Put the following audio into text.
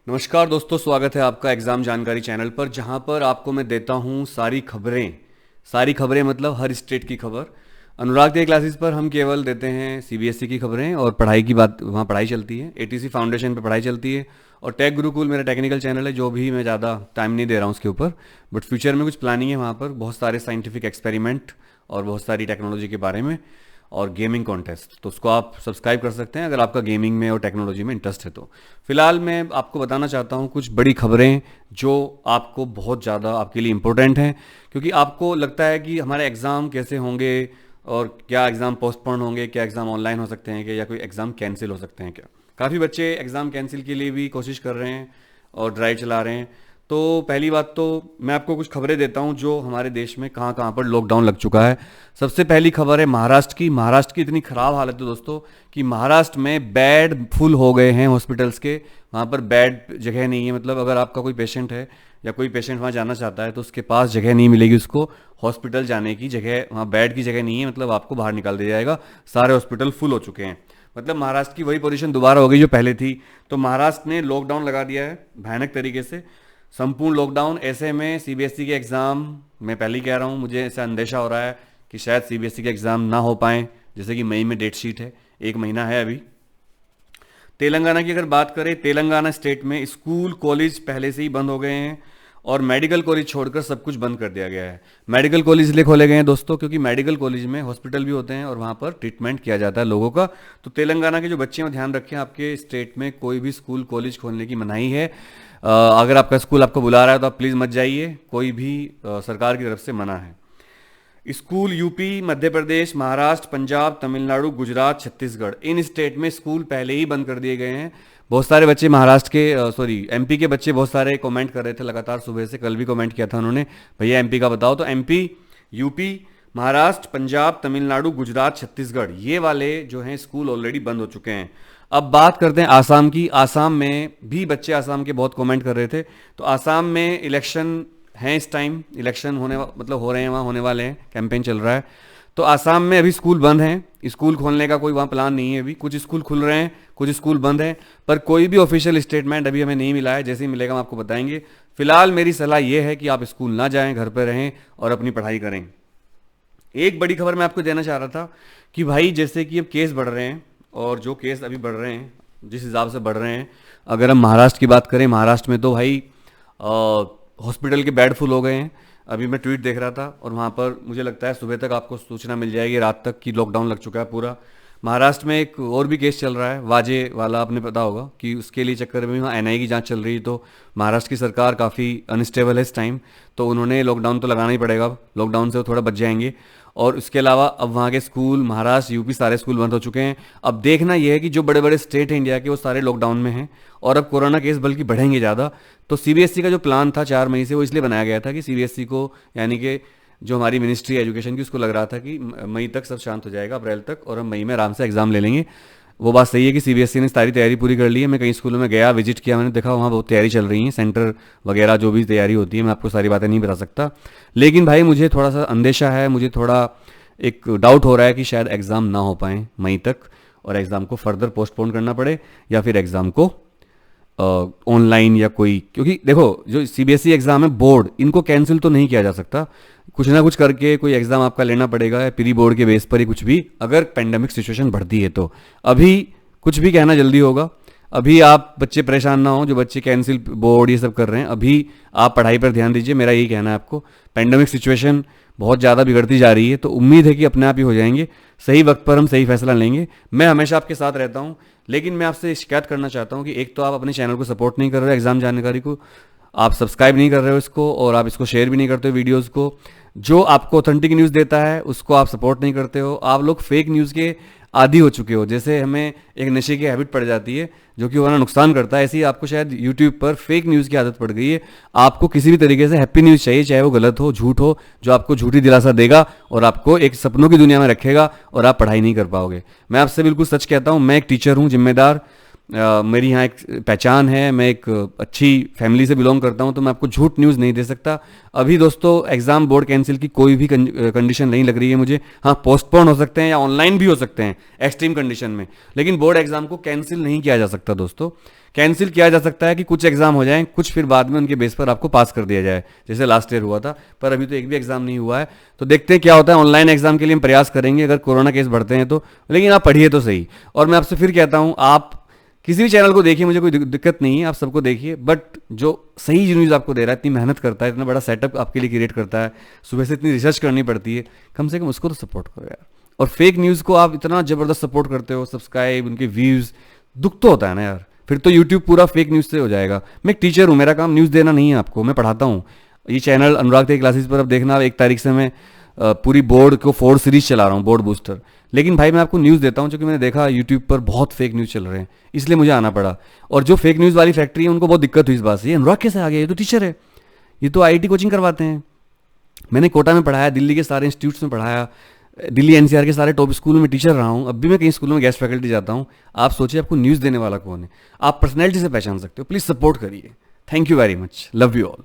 नमस्कार दोस्तों, स्वागत है आपका एग्ज़ाम जानकारी चैनल पर, जहां पर आपको मैं देता हूं सारी खबरें मतलब हर स्टेट की खबर। अनुराग के क्लासेस पर हम केवल देते हैं सीबीएसई की खबरें और पढ़ाई की बात, वहां पढ़ाई चलती है। एटीसी फाउंडेशन पर पढ़ाई चलती है और टेक गुरुकुल मेरा टेक्निकल चैनल है, जो भी मैं ज़्यादा टाइम नहीं दे रहा हूँ उसके ऊपर, बट फ्यूचर में कुछ प्लानिंग है वहाँ पर बहुत सारे साइंटिफिक एक्सपेरिमेंट और बहुत सारी टेक्नोलॉजी के बारे में और गेमिंग कॉन्टेस्ट, तो उसको आप सब्सक्राइब कर सकते हैं अगर आपका गेमिंग में और टेक्नोलॉजी में इंटरेस्ट है तो। फिलहाल मैं आपको बताना चाहता हूँ कुछ बड़ी खबरें जो आपको बहुत ज़्यादा आपके लिए इम्पोर्टेंट हैं, क्योंकि आपको लगता है कि हमारे एग्ज़ाम कैसे होंगे और क्या एग्ज़ाम पोस्टपोन होंगे, क्या एग्ज़ाम ऑनलाइन हो सकते हैं क्या, या कोई एग्ज़ाम कैंसिल हो सकते हैं क्या। काफ़ी बच्चे एग्ज़ाम कैंसिल के लिए भी कोशिश कर रहे हैं और ड्राइव चला रहे हैं। तो पहली बात तो मैं आपको कुछ खबरें देता हूं जो हमारे देश में कहां कहां पर लॉकडाउन लग चुका है। सबसे पहली खबर है महाराष्ट्र की इतनी ख़राब हालत है दोस्तों कि महाराष्ट्र में बेड फुल हो गए हैं हॉस्पिटल्स के। वहां पर बेड जगह नहीं है, मतलब अगर आपका कोई पेशेंट है या कोई पेशेंट वहां जाना चाहता है तो उसके पास जगह नहीं मिलेगी, उसको हॉस्पिटल जाने की जगह, वहाँ बेड की जगह नहीं है, मतलब आपको बाहर निकाल दिया जाएगा। सारे हॉस्पिटल फुल हो चुके हैं, मतलब महाराष्ट्र की वही पोजीशन दोबारा हो गई जो पहले थी। तो महाराष्ट्र ने लॉकडाउन लगा दिया है भयानक तरीके से, संपूर्ण लॉकडाउन। ऐसे में सीबीएसई के एग्ज़ाम, मैं पहले ही कह रहा हूँ, मुझे ऐसा अंदेशा हो रहा है कि शायद सीबीएसई के एग्ज़ाम ना हो पाएँ, जैसे कि मई में डेट शीट है, 1 महीना है अभी। तेलंगाना की अगर बात करें, तेलंगाना स्टेट में स्कूल कॉलेज पहले से ही बंद हो गए हैं और मेडिकल कॉलेज छोड़कर सब कुछ बंद कर दिया गया है। मेडिकल कॉलेज इसलिए खोले गए हैं दोस्तों क्योंकि मेडिकल कॉलेज में हॉस्पिटल भी होते हैं और वहाँ पर ट्रीटमेंट किया जाता है लोगों का। तो तेलंगाना के जो बच्चे हैं ध्यान रखें, आपके स्टेट में कोई भी स्कूल कॉलेज खोलने की मनाही है। अगर आपका स्कूल आपको बुला रहा है तो आप प्लीज़ मत जाइए, कोई भी सरकार की तरफ से मना है। स्कूल यूपी, मध्य प्रदेश, महाराष्ट्र, पंजाब, तमिलनाडु, गुजरात, छत्तीसगढ़, इन स्टेट में स्कूल पहले ही बंद कर दिए गए हैं। बहुत सारे बच्चे महाराष्ट्र के एमपी के बच्चे बहुत सारे कमेंट कर रहे थे लगातार सुबह से, कल भी कमेंट किया था उन्होंने, भैया एमपी का बताओ। तो एमपी, यूपी, महाराष्ट्र, पंजाब, तमिलनाडु, गुजरात, छत्तीसगढ़, ये वाले जो हैं स्कूल ऑलरेडी बंद हो चुके हैं। अब बात करते हैं आसाम की। आसाम में भी बच्चे आसाम के बहुत कमेंट कर रहे थे। तो आसाम में इलेक्शन हैं, इस टाइम इलेक्शन मतलब हो रहे हैं, वहाँ होने वाले हैं, कैंपेन चल रहा है। तो आसाम में अभी स्कूल बंद हैं, स्कूल खोलने का कोई वहाँ प्लान नहीं है अभी। कुछ स्कूल खुल रहे हैं, कुछ स्कूल बंद हैं, पर कोई भी ऑफिशियल स्टेटमेंट अभी हमें नहीं मिला है। जैसे ही मिलेगा हम आपको बताएंगे। फिलहाल मेरी सलाह ये है कि आप स्कूल ना जाएं, घर पर रहें और अपनी पढ़ाई करें। एक बड़ी खबर मैं आपको देना चाह रहा था कि भाई जैसे कि अब केस बढ़ रहे हैं और जो केस अभी बढ़ रहे हैं, जिस हिसाब से बढ़ रहे हैं, अगर हम महाराष्ट्र की बात करें, महाराष्ट्र में तो भाई हॉस्पिटल के बेड फुल हो गए हैं। अभी मैं ट्वीट देख रहा था और वहाँ पर मुझे लगता है सुबह तक आपको सूचना मिल जाएगी, रात तक, कि लॉकडाउन लग चुका है पूरा। महाराष्ट्र में एक और भी केस चल रहा है, वाजे वाला, आपने पता होगा कि उसके लिए चक्कर में वहाँ एनआईए की जांच चल रही है। तो महाराष्ट्र की सरकार काफ़ी अनस्टेबल है इस टाइम, तो उन्होंने लॉकडाउन तो लगाना ही पड़ेगा, लॉकडाउन से वो थोड़ा बच जाएंगे। और उसके अलावा अब वहाँ के स्कूल, महाराष्ट्र, यूपी, सारे स्कूल बंद हो चुके हैं। अब देखना यह है कि जो बड़े बड़े स्टेट हैं इंडिया के, वो सारे लॉकडाउन में हैं और अब कोरोना केस बल्कि बढ़ेंगे ज़्यादा। तो सीबीएसई का जो प्लान था 4 मई से, वो इसलिए बनाया गया था कि सीबीएसई को, यानी कि जो हमारी मिनिस्ट्री है एजुकेशन की, उसको लग रहा था कि मई तक सब शांत हो जाएगा, अप्रैल तक, और हम मई में आराम से एग्जाम ले लेंगे। वो बात सही है कि सीबीएसई ने सारी तैयारी पूरी कर ली है। मैं कई स्कूलों में गया, विजिट किया, मैंने देखा वहाँ बहुत तैयारी चल रही है, सेंटर वगैरह जो भी तैयारी होती है, मैं आपको सारी बातें नहीं बता सकता। लेकिन भाई मुझे थोड़ा सा अंदेशा है, मुझे थोड़ा एक डाउट हो रहा है कि शायद एग्ज़ाम ना हो पाए मई तक और एग्ज़ाम को फर्दर पोस्टपोन करना पड़े, या फिर एग्ज़ाम को ऑनलाइन या कोई, क्योंकि देखो जो सीबीएसई एग्ज़ाम है, बोर्ड, इनको कैंसिल तो नहीं किया जा सकता, कुछ ना कुछ करके कोई एग्ज़ाम आपका लेना पड़ेगा, या प्री बोर्ड के बेस पर ही कुछ भी, अगर पेंडेमिक सिचुएशन बढ़ती है तो। अभी कुछ भी कहना जल्दी होगा, अभी आप बच्चे परेशान ना हो, जो बच्चे कैंसिल बोर्ड ये सब कर रहे हैं, अभी आप पढ़ाई पर ध्यान दीजिए, मेरा यही कहना है आपको। पेंडेमिक सिचुएशन बहुत ज़्यादा बिगड़ती जा रही है, तो उम्मीद है कि अपने आप ही हो जाएंगे, सही वक्त पर हम सही फैसला लेंगे। मैं हमेशा आपके साथ रहता हूँ, लेकिन मैं आपसे शिकायत करना चाहता हूँ कि एक तो आप अपने चैनल को सपोर्ट नहीं कर रहे हो, एग्जाम जानकारी को आप सब्सक्राइब नहीं कर रहे हो इसको, और आप इसको शेयर भी नहीं करते हो वीडियोज़ को। जो आपको ऑथेंटिक न्यूज़ देता है उसको आप सपोर्ट नहीं करते हो। आप लोग फेक न्यूज़ के आदी हो चुके हो, जैसे हमें एक नशे की हैबिट पड़ जाती है जो कि वरना नुकसान करता है, ऐसे ही आपको शायद यूट्यूब पर फेक न्यूज़ की आदत पड़ गई है। आपको किसी भी तरीके से हैप्पी न्यूज़ चाहिए, चाहे वो गलत हो, झूठ हो, जो आपको झूठी दिलासा देगा और आपको एक सपनों की दुनिया में रखेगा और आप पढ़ाई नहीं कर पाओगे। मैं आपसे बिल्कुल सच कहता हूँ, मैं एक टीचर हूँ जिम्मेदार, मेरी यहाँ एक पहचान है, मैं एक अच्छी फैमिली से बिलोंग करता हूँ, तो मैं आपको झूठ न्यूज़ नहीं दे सकता। अभी दोस्तों एग्ज़ाम बोर्ड कैंसिल की कोई भी कंडीशन नहीं लग रही है मुझे। हाँ, पोस्टपोन हो सकते हैं या ऑनलाइन भी हो सकते हैं एक्सट्रीम कंडीशन में, लेकिन बोर्ड एग्ज़ाम को कैंसिल नहीं किया जा सकता दोस्तों। कैंसिल किया जा सकता है कि कुछ एग्ज़ाम हो जाएं, कुछ फिर बाद में उनके बेस पर आपको पास कर दिया जाए, जैसे लास्ट ईयर हुआ था। पर अभी तो एक भी एग्ज़ाम नहीं हुआ है, तो देखते हैं क्या होता है। ऑनलाइन एग्ज़ाम के लिए हम प्रयास करेंगे अगर कोरोना केस बढ़ते हैं तो, लेकिन आप पढ़िए तो सही। और मैं आपसे फिर कहता हूँ, आप किसी भी चैनल को देखिए, मुझे कोई दिक्कत नहीं है, आप सबको देखिए, बट जो सही न्यूज़ आपको दे रहा है, इतनी मेहनत करता है, इतना बड़ा सेटअप आपके लिए क्रिएट करता है, सुबह से इतनी रिसर्च करनी पड़ती है, कम से कम उसको तो सपोर्ट करो यार। और फेक न्यूज़ को आप इतना ज़बरदस्त सपोर्ट करते हो, सब्सक्राइब, उनके व्यूज़, दुख तो होता है ना यार। फिर तो यूट्यूब पूरा फेक न्यूज़ से हो जाएगा। मैं एक टीचर हूँ, मेरा काम न्यूज़ देना नहीं है आपको, मैं पढ़ाता हूँ। ये चैनल अनुराग थे क्लासेस पर अब देखना, 1 तारीख से मैं पूरी बोर्ड को 4 सीरीज चला रहा हूँ, बोर्ड बूस्टर। लेकिन भाई मैं आपको न्यूज़ देता हूँ, क्योंकि मैंने देखा यूट्यूब पर बहुत फेक न्यूज़ चल रहे हैं, इसलिए मुझे आना पड़ा। और जो फेक न्यूज़ वाली फैक्ट्री है उनको बहुत दिक्कत हुई इस बात से, ये अनुराग कैसे आ गया, ये तो टीचर है, ये तो आईआईटी कोचिंग करवाते हैं। मैंने कोटा में पढ़ाया, दिल्ली के सारे इंस्टीट्यूट्स में पढ़ाया, दिल्ली एनसीआर के सारे टॉप स्कूल में टीचर रहा हूँ, अब भी मैं कई स्कूलों में गेस्ट फैकल्टी जाता हूँ। आप सोचिए आपको न्यूज़ देने वाला कौन है, आप पर्सनैलिटी से पहचान सकते हो। प्लीज़ सपोर्ट करिए। Thank you very much, love you all.